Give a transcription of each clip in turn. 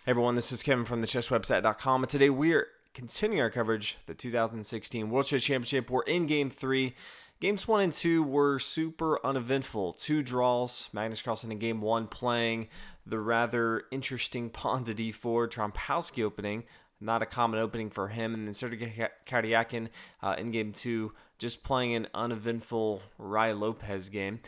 Hey everyone, this is Kevin from thechesswebsite.com, and today we are continuing our coverage of the 2016 World Chess Championship. We're in Game 3. Games 1 and 2 were super uneventful. 2 draws. Magnus Carlsen in Game 1 playing the rather interesting pawn to d4 Trompowsky opening. Not a common opening for him. And then Sergei Karjakin in Game 2 just playing an uneventful Rai Lopez game.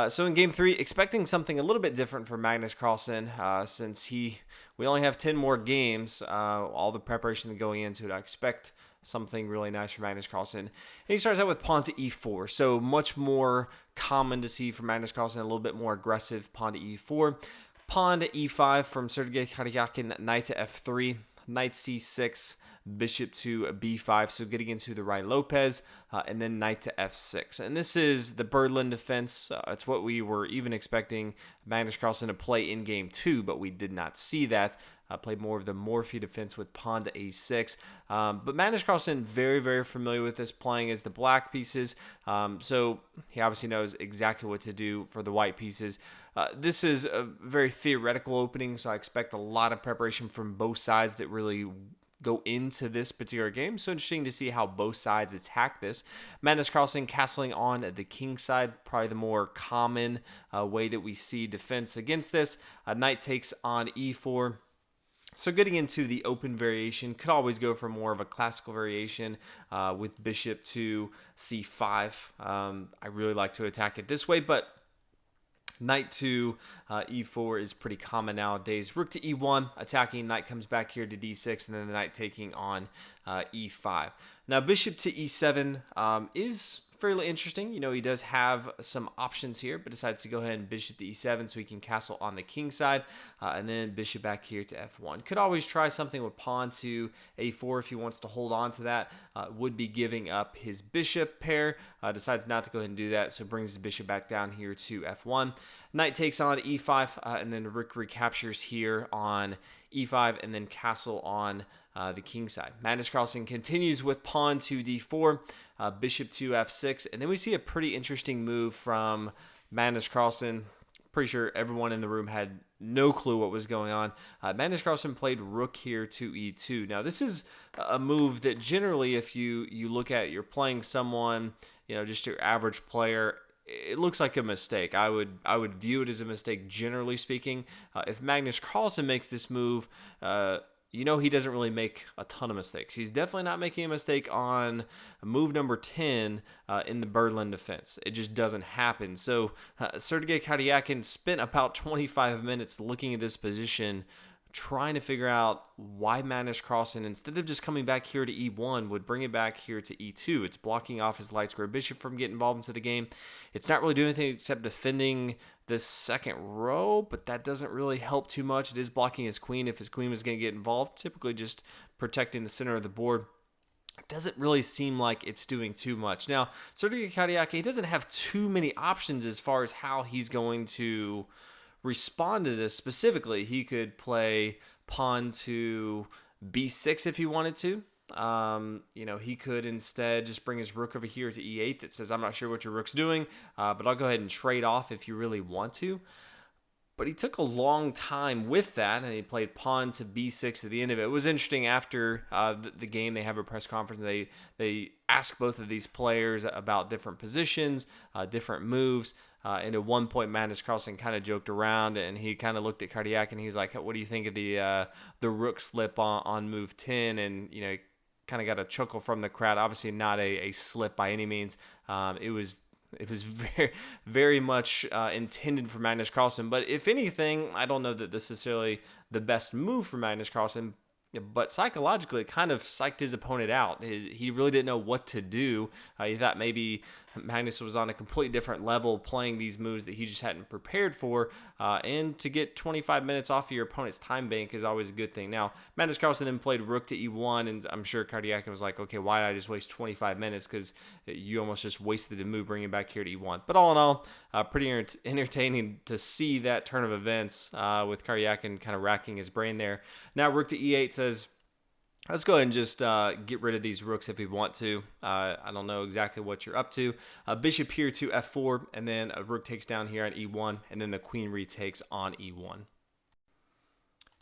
So in Game 3, expecting something a little bit different for Magnus Carlsen since we only have 10 more games, all the preparation going into it. I expect something really nice for Magnus Carlsen. And he starts out with pawn to e4, so much more common to see from Magnus Carlsen, a little bit more aggressive pawn to e4. Pawn to e5 from Sergei Karjakin, knight to f3, knight c6, bishop to b5, so getting into the Rai Lopez, and then knight to f6. And this is the Berlin defense. It's what we were even expecting Magnus Carlsen to play in Game 2, but we did not see that. Played more of the Morphy defense with pawn to a6. But Magnus Carlsen, very, very familiar with this, playing as the black pieces. So he obviously knows exactly what to do for the white pieces. This is a very theoretical opening, so I expect a lot of preparation from both sides that really go into this particular game. So interesting to see how both sides attack this. Magnus Carlsen castling on the king side, probably the more common way that we see defense against this. Knight takes on e4. So getting into the open variation, could always go for more of a classical variation with bishop to c5. I really like to attack it this way, but knight to e4 is pretty common nowadays. Rook to e1, attacking, knight comes back here to d6, and then the knight taking on e5. Now, bishop to e7 is fairly interesting. You know, he does have some options here, but decides to go ahead and bishop to e7 so he can castle on the king side, and then bishop back here to f1. Could always try something with pawn to a4 if he wants to hold on to that. Would be giving up his bishop pair. Decides not to go ahead and do that, so brings his bishop back down here to f1. Knight takes on e5, and then rook recaptures here on e5, and then castle on the king side. Magnus Carlsen continues with pawn to d4, bishop to f6, and then we see a pretty interesting move from Magnus Carlsen. Pretty sure everyone in the room had no clue what was going on. Magnus Carlsen played rook here to e2. Now, this is a move that generally, if you look at, you're playing someone, you know, just your average player, it looks like a mistake. I would view it as a mistake, generally speaking. If Magnus Carlsen makes this move, you know he doesn't really make a ton of mistakes. He's definitely not making a mistake on move number 10 in the Berlin defense. It just doesn't happen. So Sergei Karjakin spent about 25 minutes looking at this position, trying to figure out why Magnus Carlsen, instead of just coming back here to e1, would bring it back here to e2. It's blocking off his light square bishop from getting involved into the game. It's not really doing anything except defending this second row, but that doesn't really help too much. It is blocking his queen if his queen was going to get involved, typically just protecting the center of the board. It doesn't really seem like it's doing too much. Now, Sergei Karjakin, he doesn't have too many options as far as how he's going to respond to this specifically. He could play pawn to b6 if he wanted to. You know, he could instead just bring his rook over here to e8 that says, I'm not sure what your rook's doing, but I'll go ahead and trade off if you really want to. But he took a long time with that, and he played pawn to b6 at the end of it. It was interesting after the game. They have a press conference. They ask both of these players about different positions, different moves. And at one point, Magnus Carlsen kind of joked around, and he kind of looked at Karjakin, and he was like, "What do you think of the rook slip on move 10?" And you know, kind of got a chuckle from the crowd. Obviously, not a slip by any means. It was very, very much intended for Magnus Carlsen. But if anything, I don't know that this is necessarily the best move for Magnus Carlsen. But psychologically, it kind of psyched his opponent out. He really didn't know what to do. He thought maybe Magnus was on a completely different level playing these moves that he just hadn't prepared for. And to get 25 minutes off of your opponent's time bank is always a good thing. Now, Magnus Carlsen then played rook to e1, and I'm sure Karjakin was like, okay, why did I just waste 25 minutes? Because you almost just wasted a move bringing it back here to e1. But all in all, pretty entertaining to see that turn of events with Karjakin kind of racking his brain there. Now, rook to e8 says, let's go ahead and just get rid of these rooks if we want to. I don't know exactly what you're up to. Bishop here to f4, and then a rook takes down here on e1, and then the queen retakes on e1.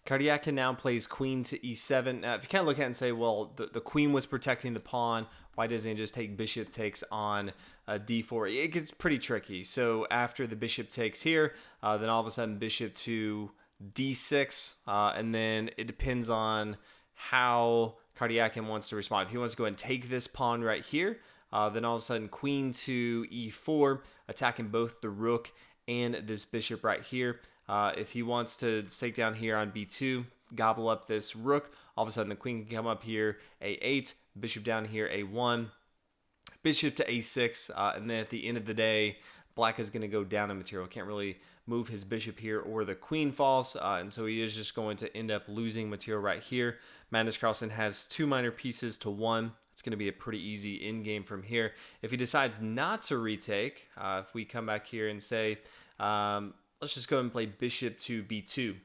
Karjakin now plays queen to e7. Now, if you kind of look at it and say, well, the queen was protecting the pawn, why doesn't he just take bishop takes on d4? It gets pretty tricky. So after the bishop takes here, then all of a sudden bishop to d6, and then it depends on how Karjakin wants to respond. If he wants to go and take this pawn right here, then all of a sudden queen to e4, attacking both the rook and this bishop right here. If he wants to take down here on b2, gobble up this rook, all of a sudden the queen can come up here, a8, bishop down here, a1, bishop to a6, and then at the end of the day, black is going to go down in material. Can't really move his bishop here, or the queen falls, and so he is just going to end up losing material right here. Magnus Carlsen has 2 minor pieces to 1. It's going to be a pretty easy end game from here. If he decides not to retake, if we come back here and say, let's just go ahead and play bishop to b2.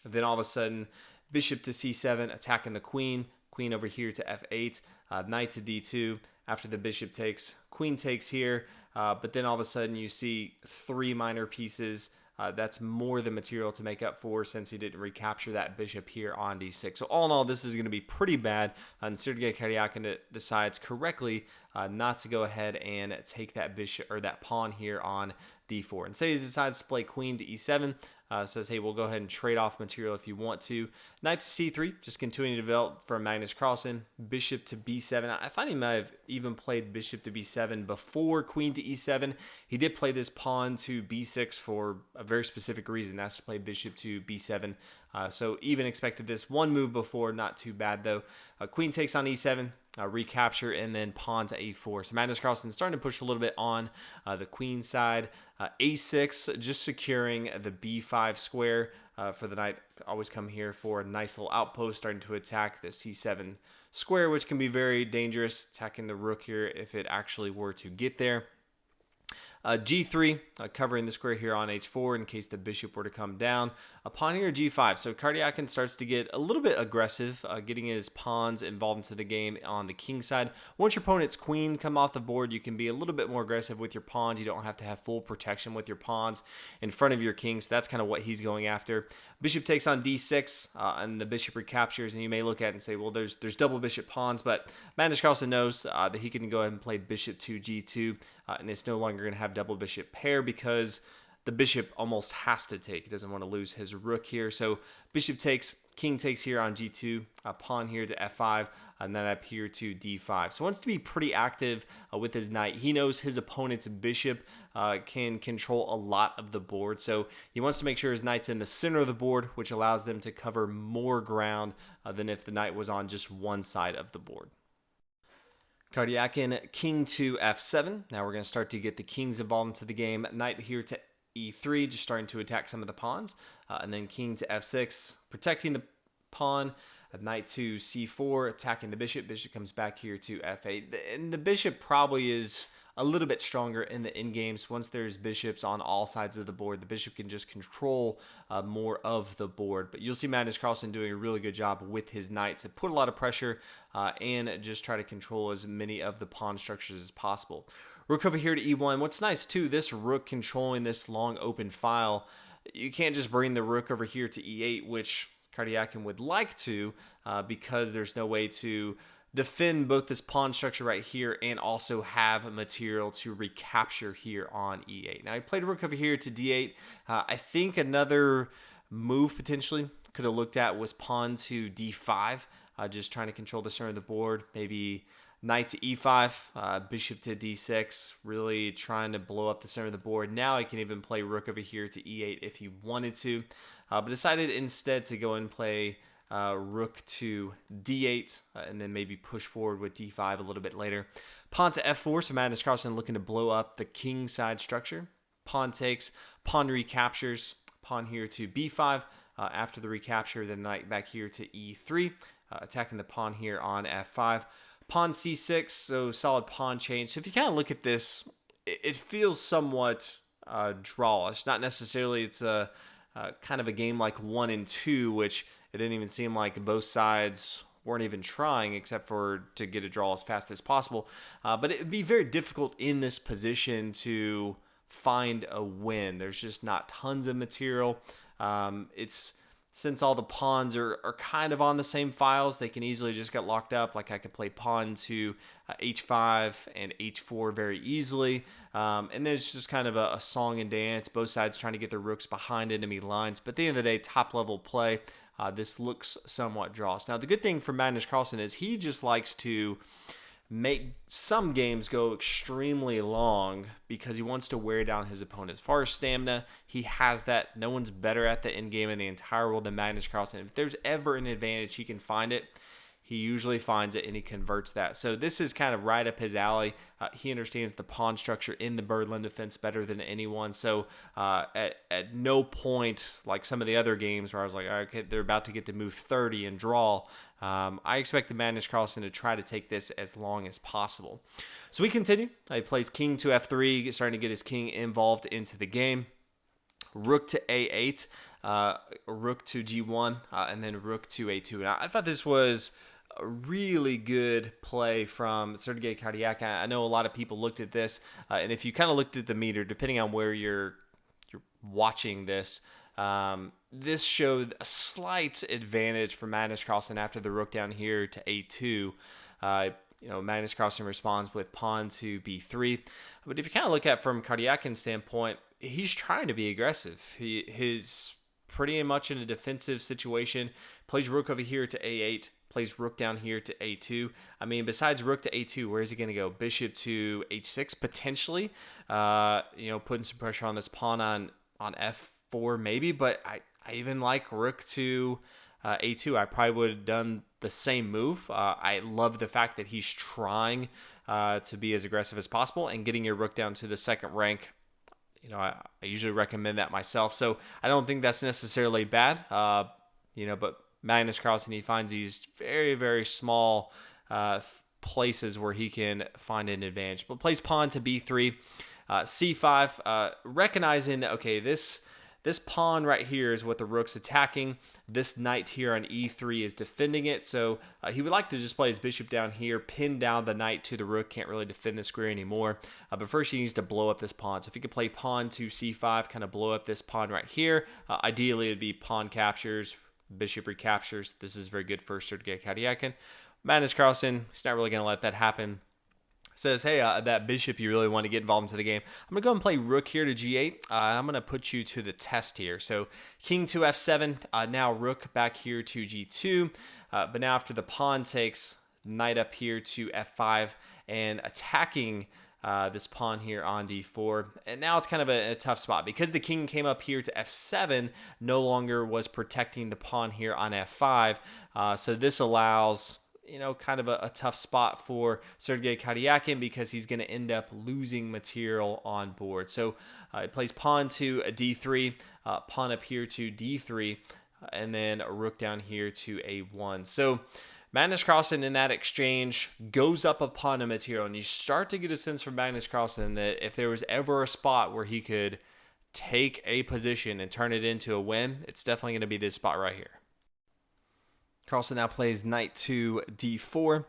Then all of a sudden, bishop to c7, attacking the queen. Queen over here to f8, knight to d2. After the bishop takes, queen takes here. But then all of a sudden, you see 3 minor pieces. That's more than material to make up for, since he didn't recapture that bishop here on d6. So all in all, this is going to be pretty bad. And Sergei Karjakin decides correctly not to go ahead and take that bishop or that pawn here on d4. And say he decides to play queen to e7, says, hey, we'll go ahead and trade off material if you want to. Knight to c3, just continuing to develop from Magnus Carlsen. Bishop to b7. I find he might have even played bishop to b7 before queen to e7. He did play this pawn to b6 for a very specific reason. That's to play bishop to b7. So even expected this one move before. Not too bad, though. Queen takes on e7. Recapture, and then pawn to a4. So Magnus Carlsen starting to push a little bit on the queen side. a6, just securing the b5 square for the knight. Always come here for a nice little outpost, starting to attack the c7 square, which can be very dangerous, attacking the rook here if it actually were to get there. G3, covering the square here on h4 in case the bishop were to come down. A pawn here, G5. So Karjakin starts to get a little bit aggressive, getting his pawns involved into the game on the king side. Once your opponent's queen come off the board, you can be a little bit more aggressive with your pawns. You don't have to have full protection with your pawns in front of your king. So that's kind of what he's going after. Bishop takes on d6, and the bishop recaptures. And you may look at it and say, well, there's double bishop pawns. But Magnus Carlsen knows that he can go ahead and play bishop to g2. And it's no longer going to have double bishop pair, because the bishop almost has to take. He doesn't want to lose his rook here. So bishop takes, king takes here on g2, pawn here to f5, and then up here to d5. So wants to be pretty active with his knight. He knows his opponent's bishop can control a lot of the board. So he wants to make sure his knight's in the center of the board, which allows them to cover more ground than if the knight was on just one side of the board. Karjakin, king to f7. Now we're going to start to get the kings involved into the game. Knight here to e3, just starting to attack some of the pawns. And then king to f6, protecting the pawn. Knight to c4, attacking the bishop. Bishop comes back here to f8. And the bishop probably is a little bit stronger in the end games. Once there's bishops on all sides of the board, the bishop can just control more of the board. But you'll see Magnus Carlsen doing a really good job with his knight to put a lot of pressure and just try to control as many of the pawn structures as possible. Rook over here to e1. What's nice too, this rook controlling this long open file, you can't just bring the rook over here to e8, which Karjakin would like to, because there's no way to defend both this pawn structure right here and also have material to recapture here on e8. Now, I played rook over here to d8. I think another move potentially could have looked at was pawn to d5, just trying to control the center of the board. Maybe knight to e5, bishop to d6, really trying to blow up the center of the board. Now I can even play rook over here to e8 if he wanted to, but decided instead to go and play rook to d8, and then maybe push forward with d5 a little bit later. Pawn to f4, so Magnus Carlsen looking to blow up the king side structure. Pawn takes, pawn recaptures, pawn here to b5. After the recapture, then knight back here to e3, attacking the pawn here on f5. Pawn c6, so solid pawn change. So if you kind of look at this, it feels somewhat drawish. Not necessarily it's a kind of a game like 1 and 2, which it didn't even seem like both sides weren't even trying except for to get a draw as fast as possible. But it would be very difficult in this position to find a win. There's just not tons of material. It's since all the pawns are kind of on the same files, they can easily just get locked up. Like I could play pawn to h5 and h4 very easily. And then it's just kind of a song and dance, both sides trying to get their rooks behind enemy lines. But at the end of the day, top level play, this looks somewhat draws. Now, the good thing for Magnus Carlsen is he just likes to make some games go extremely long because he wants to wear down his opponent. As far as stamina, he has that. No one's better at the end game in the entire world than Magnus Carlsen. If there's ever an advantage, he can find it. He usually finds it and he converts that. So this is kind of right up his alley. He understands the pawn structure in the birdland defense better than anyone. So at no point, like some of the other games where I was like, okay, they're about to get to move 30 and draw, I expect the Magnus Carlsen to try to take this as long as possible. So we continue. He plays king to f3, starting to get his king involved into the game. Rook to a8, rook to g1, and then rook to a2. And I thought this was a really good play from Sergei Karjakin. I know a lot of people looked at this, and if you kind of looked at the meter, depending on where you're watching this, this showed a slight advantage for Magnus Carlsen after the rook down here to a2. Magnus Carlsen responds with pawn to b3. But if you kind of look at it from Karjakin's standpoint, he's trying to be aggressive. He's pretty much in a defensive situation. Plays rook over here to a8. Plays rook down here to a2. I mean, besides rook to a2, where is he going to go? Bishop to h6, potentially. Putting some pressure on this pawn on f4, maybe. But I even like rook to a2. I probably would have done the same move. I love the fact that he's trying to be as aggressive as possible and getting your rook down to the second rank. I usually recommend that myself. So I don't think that's necessarily bad. But Magnus Carlsen, he finds these very, very small places where he can find an advantage. But plays pawn to b3, c5, recognizing that, okay, this pawn right here is what the rook's attacking. This knight here on e3 is defending it. So he would like to just play his bishop down here, pin down the knight to the rook. Can't really defend the square anymore. But first he needs to blow up this pawn. So if he could play pawn to c5, kind of blow up this pawn right here. Ideally, it would be pawn captures, bishop recaptures. This is very good for Sergei Karjakin. Magnus Carlsen, he's not really going to let that happen. Says, hey, that bishop you really want to get involved into the game. I'm going to go and play rook here to g8. I'm going to put you to the test here. So king to f7. Now rook back here to g2. But now after the pawn takes, knight up here to f5 and attacking this pawn here on d4. And now it's kind of a tough spot because the king came up here to f7, no longer was protecting the pawn here on f5. So this allows kind of a tough spot for Sergei Karjakin because he's going to end up losing material on board. So he plays pawn to a d3, pawn up here to d3, and then a rook down here to a1. So Magnus Carlsen in that exchange goes up a pawn of material, and you start to get a sense from Magnus Carlsen that if there was ever a spot where he could take a position and turn it into a win, it's definitely going to be this spot right here. Carlsen now plays knight to d4,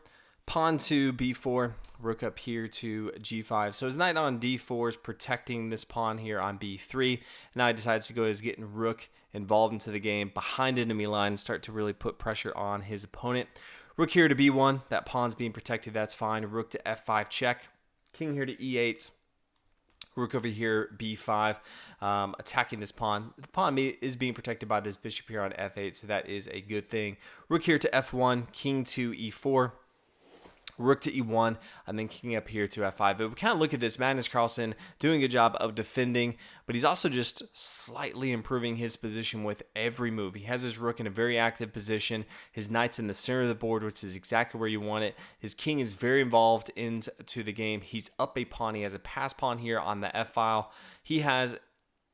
pawn to b4, rook up here to g5. So his knight on d4 is protecting this pawn here on b3. Now he decides to go as getting rook involved into the game behind enemy line and start to really put pressure on his opponent. Rook here to b1, that pawn's being protected, that's fine. Rook to f5 check, king here to e8. Rook over here, b5, attacking this pawn. The pawn is being protected by this bishop here on f8, so that is a good thing. Rook here to f1, king to e4, rook to e1, and then king up here to f5. But we kind of look at this, Magnus Carlsen doing a good job of defending, but he's also just slightly improving his position with every move. He has his rook in a very active position. His knight's in the center of the board, which is exactly where you want it. His king is very involved into the game. He's up a pawn. He has a pass pawn here on the f-file. He has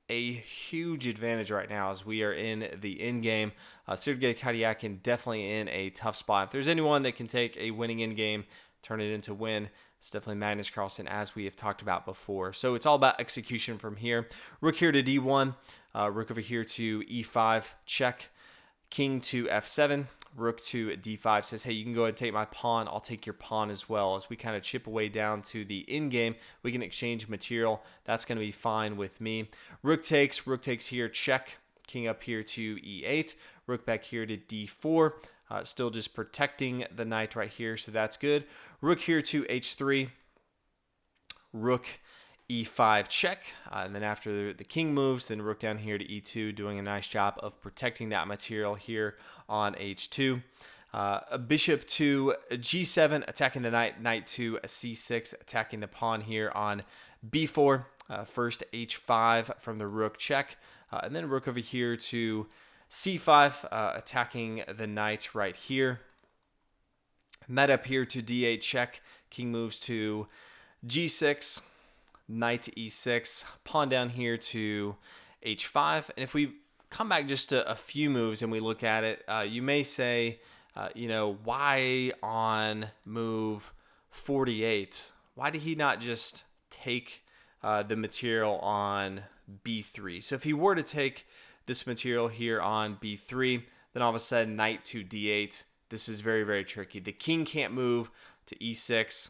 a huge advantage right now as we are in the end game. Sergei Karjakin definitely in a tough spot. If there's anyone that can take a winning end game, turn it into win, it's definitely Magnus Carlsen, as we have talked about before. So it's all about execution from here. Rook here to d1, rook over here to e5, check, king to f7, rook to d5. Says, hey, you can go ahead and take my pawn. I'll take your pawn as well. As we kind of chip away down to the end game, we can exchange material. That's going to be fine with me. Rook takes here, check. King up here to e8. Rook back here to d4. Still just protecting the knight right here, so that's good. Rook here to h3. Rook e5 check, and then after the king moves, then rook down here to e2, doing a nice job of protecting that material here on h2. A bishop to g7, attacking the knight. Knight to c6, attacking the pawn here on b4. First h5 from the rook check, and then rook over here to c5, attacking the knight right here. Knight up here to d8 check. King moves to g6, knight to e6, pawn down here to h5. And if we come back just a few moves and we look at it, you may say, why on move 48? Why did he not just take the material on b3? So if he were to take this material here on b3, then all of a sudden knight to d8. This is very, very tricky. The king can't move to e6,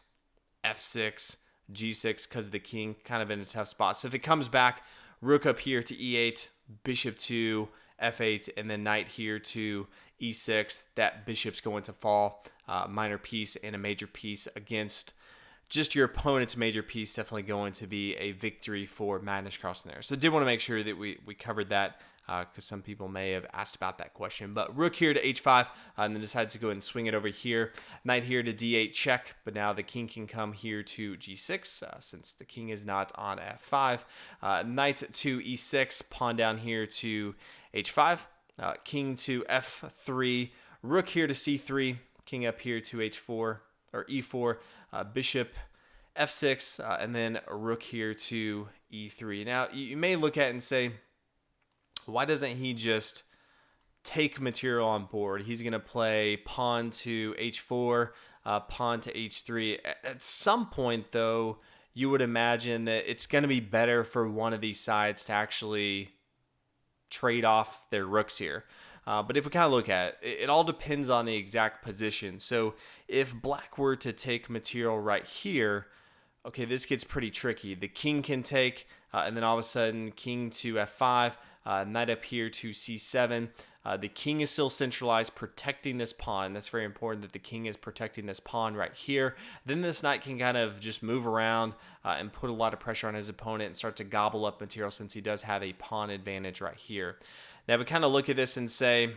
f6, g6 because the king kind of in a tough spot. So if it comes back, rook up here to e8, bishop to f8, and then knight here to e6, that bishop's going to fall. Minor piece and a major piece against just your opponent's major piece, definitely going to be a victory for Magnus Carlsen there. So did want to make sure that we covered that because some people may have asked about that question. But rook here to h5, and then decides to go and swing it over here. Knight here to d8 check, but now the king can come here to g6 since the king is not on f5. Knight to e6, pawn down here to h5. King to f3, rook here to c3, king up here to h4 or e4, bishop f6, and then a rook here to e3. Now, you may look at it and say, why doesn't he just take material on board? He's going to play pawn to h4, pawn to h3. At some point, though, you would imagine that it's going to be better for one of these sides to actually trade off their rooks here. But if we kind of look at it, it all depends on the exact position. So if black were to take material right here, okay, this gets pretty tricky. The king can take, and then all of a sudden, king to f5, knight up here to c7. The king is still centralized, protecting this pawn. That's very important that the king is protecting this pawn right here. Then this knight can kind of just move around and put a lot of pressure on his opponent and start to gobble up material since he does have a pawn advantage right here. Now, we kind of look at this and say,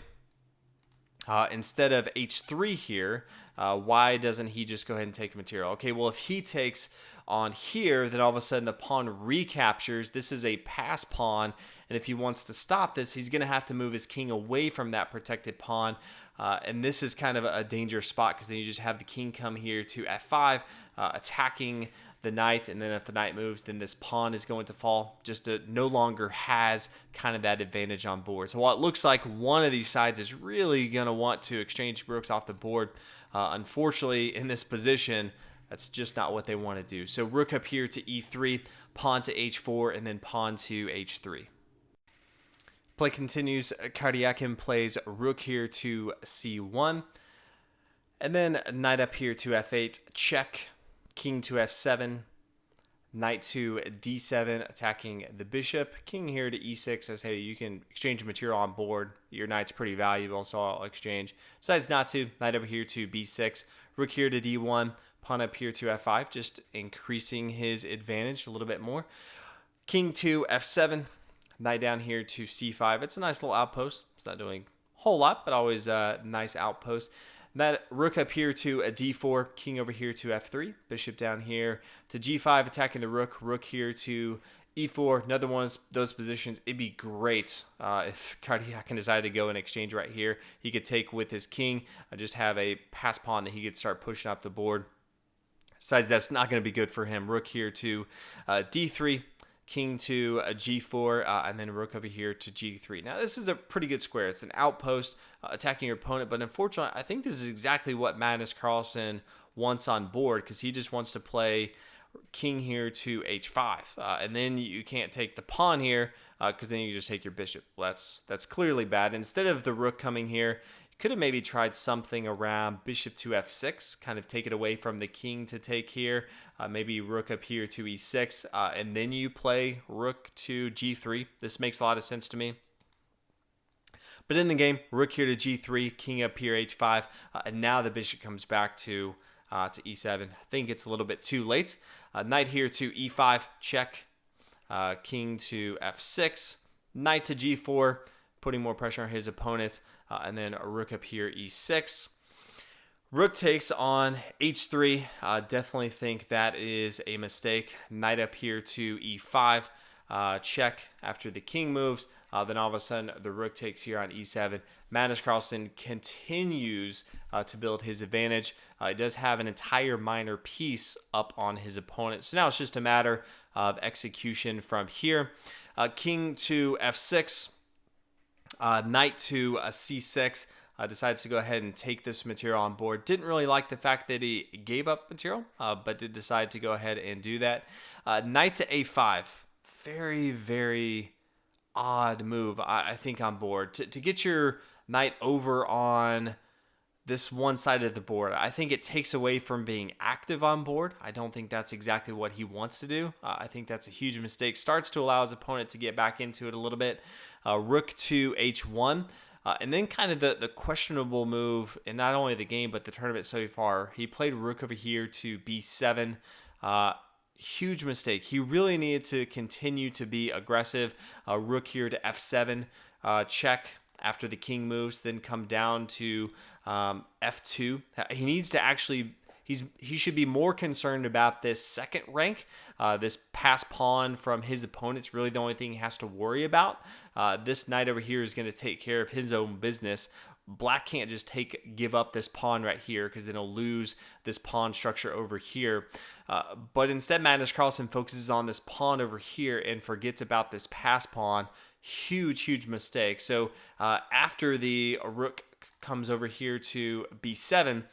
instead of h3 here, why doesn't he just go ahead and take material? Okay, well, if he takes on here, then all of a sudden the pawn recaptures. This is a pass pawn, and if he wants to stop this, he's going to have to move his king away from that protected pawn, and this is kind of a dangerous spot because then you just have the king come here to f5, attacking the knight, and then if the knight moves, then this pawn is going to fall. Just no longer has kind of that advantage on board. So while it looks like one of these sides is really going to want to exchange rooks off the board, unfortunately in this position, that's just not what they want to do. So rook up here to e3, pawn to h4, and then pawn to h3. Play continues. Karjakin plays rook here to c1, and then knight up here to f8, check, king to f7, knight to d7, attacking the bishop, king here to e6 says, hey, you can exchange material on board. Your knight's pretty valuable, so I'll exchange. Decides not to. Knight over here to b6, rook here to d1, pawn up here to f5, just increasing his advantage a little bit more. King to f7, knight down here to c5. It's a nice little outpost. It's not doing a whole lot, but always a nice outpost. That rook up here to a d4, king over here to f3, bishop down here to g5, attacking the rook, rook here to e4. Another one of those positions. It'd be great if Karjakin decided to go and exchange right here. He could take with his king, just have a pass pawn that he could start pushing up the board. Besides, that's not going to be good for him. Rook here to d3, king to g4, and then rook over here to g3. Now, this is a pretty good square. It's an outpost attacking your opponent, but unfortunately, I think this is exactly what Magnus Carlsen wants on board because he just wants to play king here to h5, and then you can't take the pawn here because then you just take your bishop. Well, that's clearly bad. Instead of the rook coming here, could have maybe tried something around bishop to f6, kind of take it away from the king to take here. Maybe rook up here to e6, and then you play rook to g3. This makes a lot of sense to me. But in the game, rook here to g3, king up here h5, and now the bishop comes back to e7. I think it's a little bit too late. Knight here to e5, check. King to f6, knight to g4, putting more pressure on his opponent, and then a rook up here e6. Rook takes on h3. Definitely think that is a mistake. Knight up here to e5, check after the king moves. Then all of a sudden, the rook takes here on e7. Magnus Carlsen continues to build his advantage. He does have an entire minor piece up on his opponent. So now it's just a matter of execution from here. King to f6, knight to c6. Decides to go ahead and take this material on board. Didn't really like the fact that he gave up material, but did decide to go ahead and do that. Knight to a5. Very, very odd move, I think, on board. To get your knight over on this one side of the board, I think it takes away from being active on board. I don't think that's exactly what he wants to do. I think that's a huge mistake. Starts to allow his opponent to get back into it a little bit. Rook to h1. And then kind of the questionable move in not only the game, but the tournament so far. He played rook over here to b7. Huge mistake. He really needed to continue to be aggressive. Rook here to f7. Check after the king moves. Then come down to f2. He needs to actually... He should be more concerned about this second rank. This pass pawn from his opponent's really the only thing he has to worry about. This knight over here is going to take care of his own business. Black can't just give up this pawn right here because then he'll lose this pawn structure over here. But instead, Magnus Carlsen focuses on this pawn over here and forgets about this pass pawn. Huge, huge mistake. So after the rook comes over here to b7,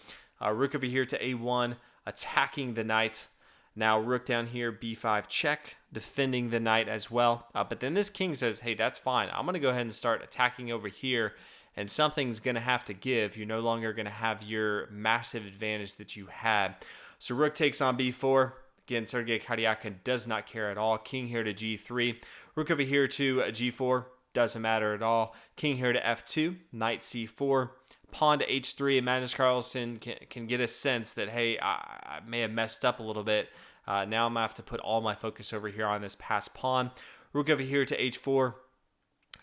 rook over here to a1, attacking the knight. Now rook down here, b5 check, defending the knight as well. But then this king says, hey, that's fine. I'm going to go ahead and start attacking over here, and something's going to have to give. You're no longer going to have your massive advantage that you had. So rook takes on b4. Again, Sergei Karjakin does not care at all. King here to g3. Rook over here to g4. Doesn't matter at all. King here to f2. Knight c4. Pawn to h3, and Magnus Carlsen can get a sense that, hey, I may have messed up a little bit. Now I'm going to have to put all my focus over here on this pass pawn. Rook over here to h4,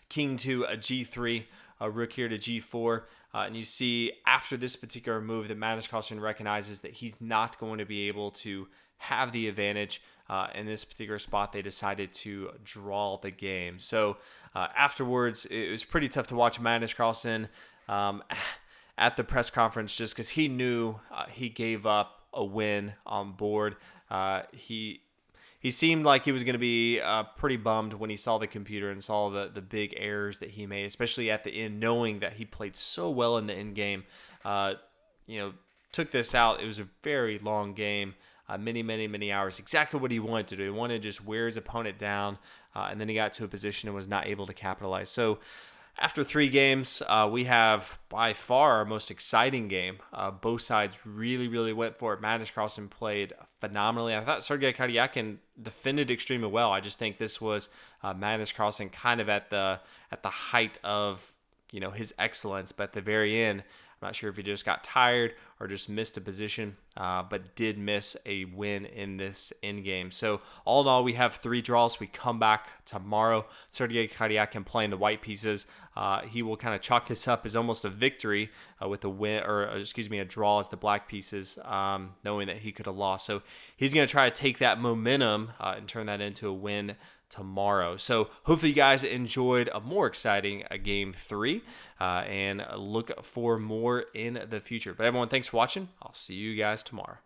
king to a g3, rook here to g4. And you see after this particular move that Magnus Carlsen recognizes that he's not going to be able to have the advantage. In this particular spot, they decided to draw the game. So afterwards, it was pretty tough to watch Magnus Carlsen at the press conference just because he knew he gave up a win on board. He seemed like he was going to be pretty bummed when he saw the computer and saw the big errors that he made, especially at the end, knowing that he played so well in the end game. Took this out. It was a very long game. Many hours. Exactly what he wanted to do. He wanted to just wear his opponent down, and then he got to a position and was not able to capitalize. So after 3 games, we have by far our most exciting game. Both sides really went for it. Magnus Carlsen played phenomenally. I thought Sergei Karjakin defended extremely well. I just think this was Magnus Carlsen kind of at the height of his excellence, but at the very end, I'm not sure if he just got tired or just missed a position, but did miss a win in this end game. So all in all, we have 3 draws. We come back tomorrow. Sergei Karjakin playing the white pieces. He will kind of chalk this up as almost a victory with a win, a draw as the black pieces, knowing that he could have lost. So he's going to try to take that momentum and turn that into a win tomorrow. So hopefully you guys enjoyed a more exciting game 3 and look for more in the future. But everyone, thanks for watching. I'll see you guys tomorrow.